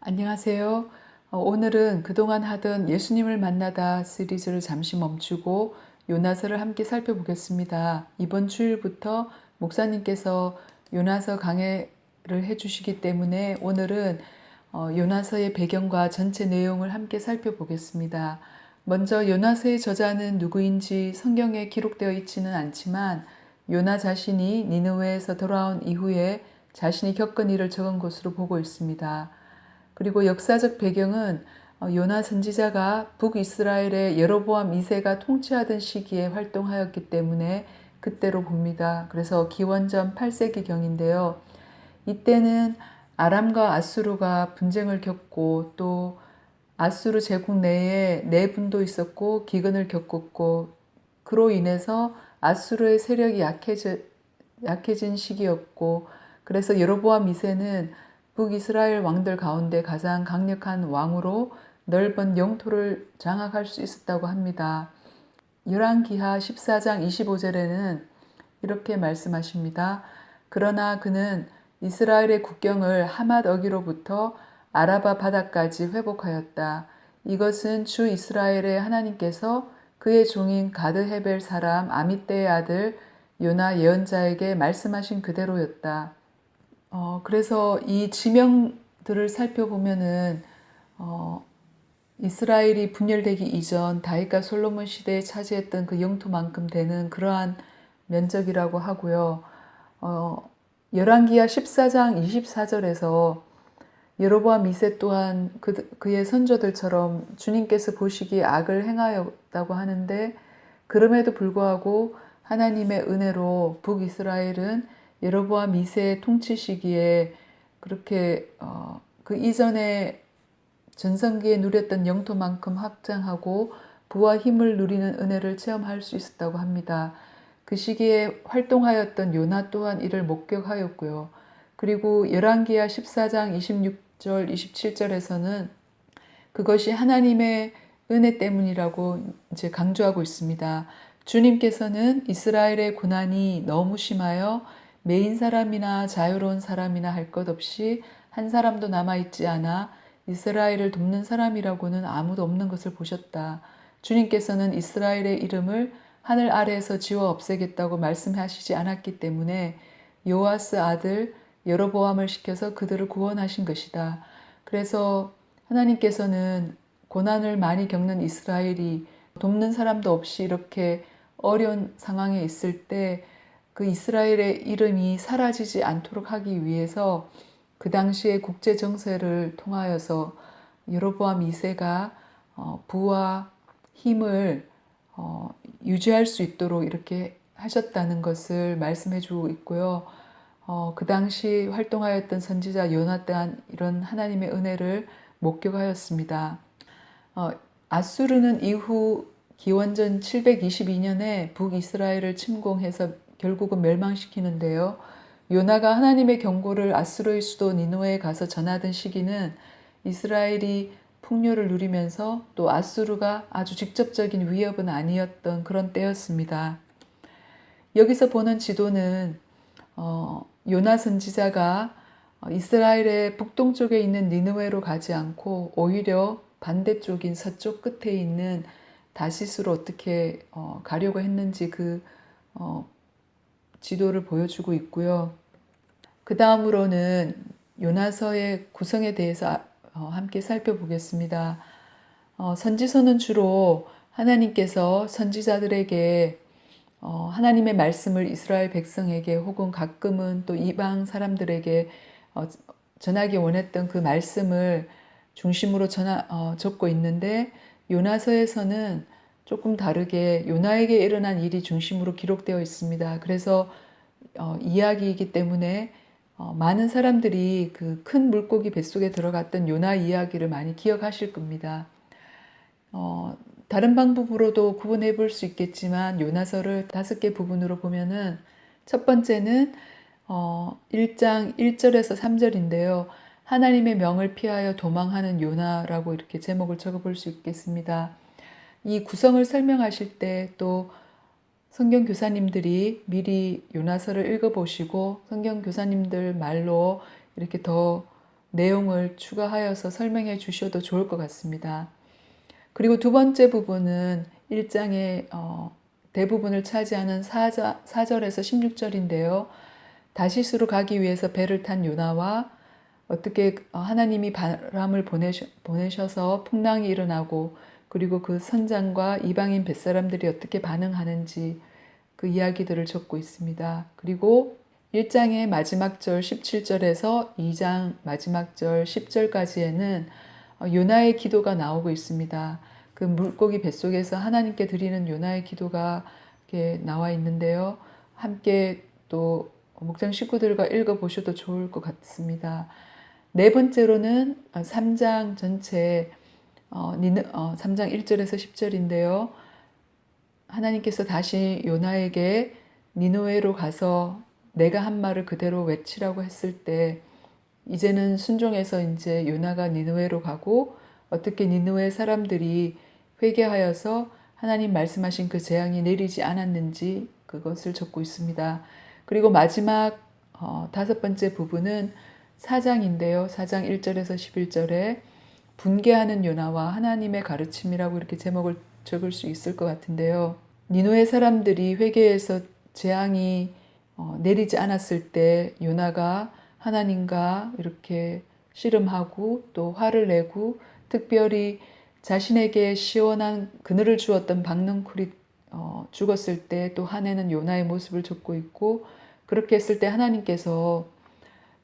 안녕하세요. 오늘은 그동안 하던 예수님을 만나다 시리즈를 잠시 멈추고 요나서를 함께 살펴보겠습니다. 이번 주일부터 목사님께서 요나서 강해를 해주시기 때문에 오늘은 요나서의 배경과 전체 내용을 함께 살펴보겠습니다. 먼저 요나서의 저자는 누구인지 성경에 기록되어 있지는 않지만 요나 자신이 니느웨에서 돌아온 이후에 자신이 겪은 일을 적은 것으로 보고 있습니다. 그리고 역사적 배경은 요나 선지자가 북이스라엘의 여로보암 2세가 통치하던 시기에 활동하였기 때문에 그때로 봅니다. 그래서 기원전 8세기경인데요. 이때는 아람과 아수르가 분쟁을 겪고 또 아수르 제국 내에 내분도 있었고 기근을 겪었고 그로 인해서 아수르의 세력이 약해진 시기였고 그래서 여로보암 2세는 북이스라엘 왕들 가운데 가장 강력한 왕으로 넓은 영토를 장악할 수 있었다고 합니다. 열왕기하 14장 25절에는 이렇게 말씀하십니다. 그러나 그는 이스라엘의 국경을 하맛 어기로부터 아라바 바다까지 회복하였다. 이것은 주 이스라엘의 하나님께서 그의 종인 가드 헤벨 사람 아mit대의 아들 요나 예언자에게 말씀하신 그대로였다. 그래서 이 지명들을 살펴보면은 이스라엘이 분열되기 이전 다윗과 솔로몬 시대에 차지했던 그 영토만큼 되는 그러한 면적이라고 하고요. 열왕기하 14장 24절에서 여로보암 2세 또한 그의 선조들처럼 주님께서 보시기에 악을 행하였다고 하는데 그럼에도 불구하고 하나님의 은혜로 북이스라엘은 여로보암 2세 통치 시기에 그렇게 그 이전에 전성기에 누렸던 영토만큼 확장하고 부와 힘을 누리는 은혜를 체험할 수 있었다고 합니다. 그 시기에 활동하였던 요나 또한 이를 목격하였고요. 그리고 열왕기하 14장 26절, 27절에서는 그것이 하나님의 은혜 때문이라고 이제 강조하고 있습니다. 주님께서는 이스라엘의 고난이 너무 심하여 메인 사람이나 자유로운 사람이나 할 것 없이 한 사람도 남아있지 않아 이스라엘을 돕는 사람이라고는 아무도 없는 것을 보셨다. 주님께서는 이스라엘의 이름을 하늘 아래에서 지워 없애겠다고 말씀하시지 않았기 때문에 요아스 아들 여로보암을 시켜서 그들을 구원하신 것이다. 그래서 하나님께서는 고난을 많이 겪는 이스라엘이 돕는 사람도 없이 이렇게 어려운 상황에 있을 때 그 이스라엘의 이름이 사라지지 않도록 하기 위해서 그 당시의 국제 정세를 통하여서 여로보암 2세가 부와 힘을 유지할 수 있도록 이렇게 하셨다는 것을 말씀해 주고 있고요. 그 당시 활동하였던 선지자 요나 또한 이런 하나님의 은혜를 목격하였습니다. 아수르는 이후 기원전 722년에 북이스라엘을 침공해서 결국은 멸망시키는데요. 요나가 하나님의 경고를 아수르의 수도 니느웨에 가서 전하던 시기는 이스라엘이 풍요를 누리면서 또 아수르가 아주 직접적인 위협은 아니었던 그런 때였습니다. 여기서 보는 지도는 요나 선지자가 이스라엘의 북동쪽에 있는 니느웨로 가지 않고 오히려 반대쪽인 서쪽 끝에 있는 다시스로 어떻게 가려고 했는지 그 지도를 보여주고 있고요. 그 다음으로는 요나서의 구성에 대해서 함께 살펴보겠습니다. 선지서는 주로 하나님께서 선지자들에게 하나님의 말씀을 이스라엘 백성에게 혹은 가끔은 또 이방 사람들에게 전하기 원했던 그 말씀을 중심으로 적고 있는데 요나서에서는 조금 다르게 요나에게 일어난 일이 중심으로 기록되어 있습니다. 그래서 이야기이기 때문에 많은 사람들이 그 큰 물고기 뱃속에 들어갔던 요나 이야기를 많이 기억하실 겁니다. 다른 방법으로도 구분해 볼 수 있겠지만 요나서를 5개 부분으로 보면은 첫 번째는 1장 1절에서 3절인데요. 하나님의 명을 피하여 도망하는 요나라고 이렇게 제목을 적어 볼 수 있겠습니다. 이 구성을 설명하실 때 또 성경 교사님들이 미리 요나서를 읽어보시고 성경 교사님들 말로 이렇게 더 내용을 추가하여서 설명해 주셔도 좋을 것 같습니다. 그리고 두 번째 부분은 1장의 대부분을 차지하는 4절에서 16절인데요. 다시스로 가기 위해서 배를 탄 요나와 어떻게 하나님이 바람을 보내셔서 풍랑이 일어나고 그리고 그 선장과 이방인 뱃사람들이 어떻게 반응하는지 그 이야기들을 적고 있습니다. 그리고 1장의 마지막 절 17절에서 2장 마지막 절 10절까지에는 요나의 기도가 나오고 있습니다. 그 물고기 뱃속에서 하나님께 드리는 요나의 기도가 이렇게 나와 있는데요. 함께 또 목장 식구들과 읽어보셔도 좋을 것 같습니다. 네 번째로는 3장 전체 3장 1절에서 10절인데요. 하나님께서 다시 요나에게 니느웨로 가서 내가 한 말을 그대로 외치라고 했을 때 이제는 순종해서 이제 요나가 니느웨로 가고 어떻게 니느웨 사람들이 회개하여서 하나님 말씀하신 그 재앙이 내리지 않았는지 그것을 적고 있습니다. 그리고 마지막 다섯 번째 부분은 4장인데요. 4장 1절에서 11절에 분개하는 요나와 하나님의 가르침이라고 이렇게 제목을 적을 수 있을 것 같은데요. 니느웨 사람들이 회개해서 재앙이 내리지 않았을 때 요나가 하나님과 이렇게 씨름하고 또 화를 내고 특별히 자신에게 시원한 그늘을 주었던 박넝쿨이 죽었을 때 또 화내는 요나의 모습을 적고 있고 그렇게 했을 때 하나님께서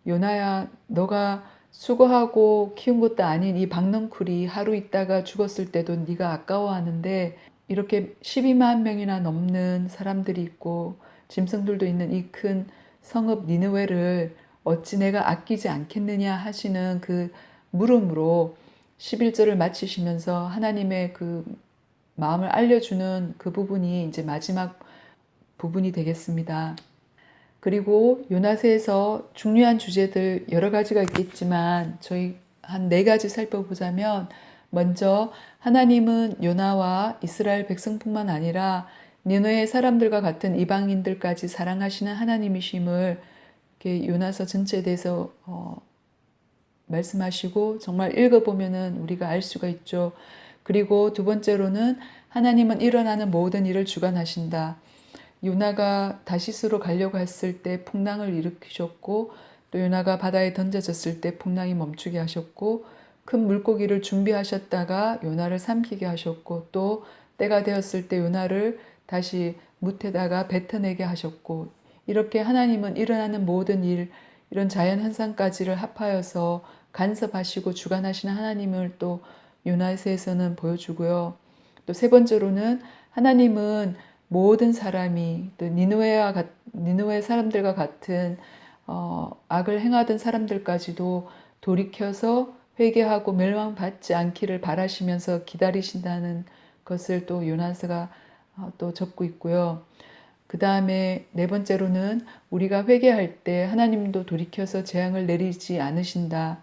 요나야 너가 수고하고 키운 것도 아닌 이 박넝쿨이 하루 있다가 죽었을 때도 네가 아까워하는데 이렇게 12만 명이나 넘는 사람들이 있고 짐승들도 있는 이 큰 성읍 니느웨를 어찌 내가 아끼지 않겠느냐 하시는 그 물음으로 11절을 마치시면서 하나님의 그 마음을 알려주는 그 부분이 이제 마지막 부분이 되겠습니다. 그리고 요나서에서 중요한 주제들 여러 가지가 있겠지만 저희 한 네 가지 살펴보자면 먼저 하나님은 요나와 이스라엘 백성뿐만 아니라 니느웨 사람들과 같은 이방인들까지 사랑하시는 하나님이심을 이렇게 요나서 전체에 대해서 말씀하시고 정말 읽어보면은 우리가 알 수가 있죠. 그리고 두 번째로는 하나님은 일어나는 모든 일을 주관하신다. 요나가 다시스로 가려고 했을 때 풍랑을 일으키셨고 또 요나가 바다에 던져졌을 때 풍랑이 멈추게 하셨고 큰 물고기를 준비하셨다가 요나를 삼키게 하셨고 또 때가 되었을 때 요나를 다시 뭇에다가 뱉어내게 하셨고 이렇게 하나님은 일어나는 모든 일 이런 자연현상까지를 합하여서 간섭하시고 주관하시는 하나님을 또 요나서에서는 보여주고요. 또 세 번째로는 하나님은 모든 사람이 또 니느웨 사람들과 같은 악을 행하던 사람들까지도 돌이켜서 회개하고 멸망받지 않기를 바라시면서 기다리신다는 것을 또 요나서가 또 적고 있고요. 그 다음에 네 번째로는 우리가 회개할 때 하나님도 돌이켜서 재앙을 내리지 않으신다.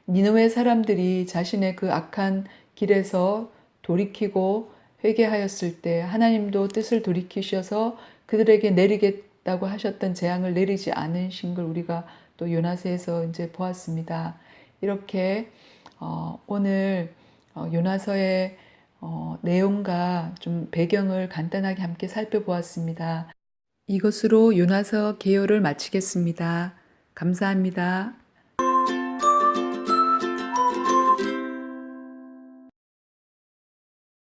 니느웨 사람들이 자신의 그 악한 길에서 돌이키고 회개하였을 때 하나님도 뜻을 돌이키셔서 그들에게 내리겠다고 하셨던 재앙을 내리지 않으신 걸 우리가 또 요나서에서 이제 보았습니다. 이렇게 오늘 요나서의 내용과 좀 배경을 간단하게 함께 살펴보았습니다. 이것으로 요나서 개요를 마치겠습니다. 감사합니다.